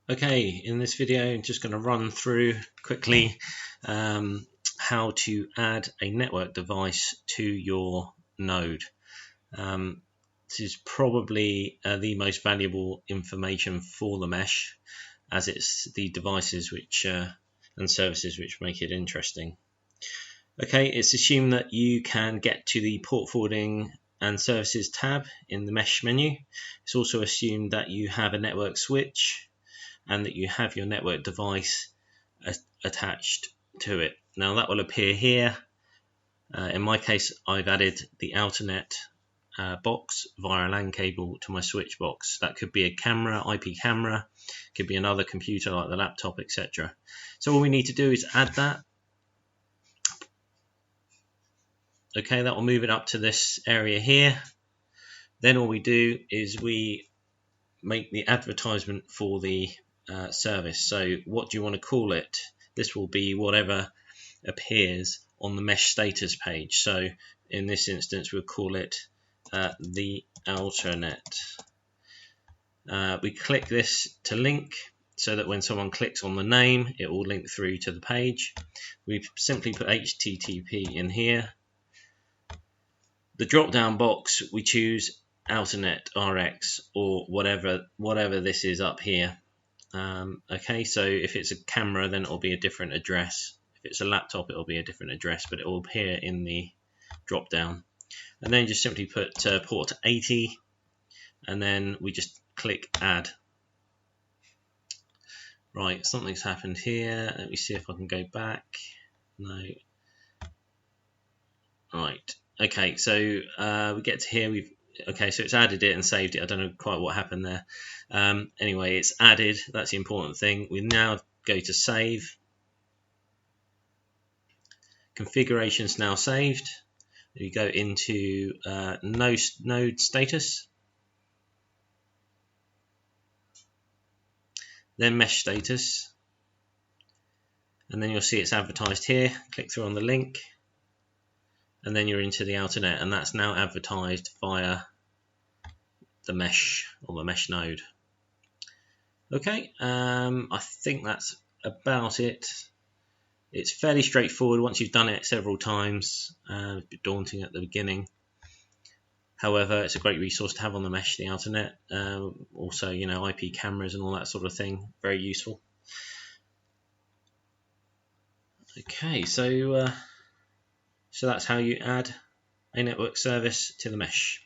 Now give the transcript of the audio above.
Okay, in this video I'm just going to run through quickly how to add a network device to your node. This is probably the most valuable information for the mesh, as it's the devices which and services which make it interesting. Okay, it's assumed that you can get to the port forwarding and services tab in the mesh menu. It's also assumed that you have a network switch and that you have your network device attached to it. Now that will appear here. In my case, I've added the Alternet box via a LAN cable to my switch box. That could be a camera, IP camera, could be another computer like the laptop, etc. So all we need to do is add that. Okay, that will move it up to this area here. Then all we do is we make the advertisement for the service. So what do you want to call it? This will be whatever appears on the mesh status page. So in this instance we'll call it the Alternet. We click this to link, so that when someone clicks on the name it will link through to the page. We simply put HTTP in here. The drop down box we choose Alternet RX or whatever this is up here. Okay, so if it's a camera then it'll be a different address. If it's a laptop it'll be a different address, but it will appear in the drop down. And then just simply put port 80, and then we just click add. Right, something's happened here. Let me see if I can go back. No. Right. Okay, so we get to here. Okay, so it's added it and saved it. I don't know quite what happened there. Anyway, it's added. That's the important thing. We now go to save. Configuration's now saved. You go into node status, then mesh status, and then you'll see it's advertised here. Click through on the link, and then you're into the Alternet, and that's now advertised via the mesh or the mesh node. Okay, I think that's about it. It's fairly straightforward once you've done it several times. It's a bit daunting at the beginning. However, it's a great resource to have on the mesh, the Alternet. Also, you know, IP cameras and all that sort of thing, very useful. Okay, so that's how you add a network service to the mesh.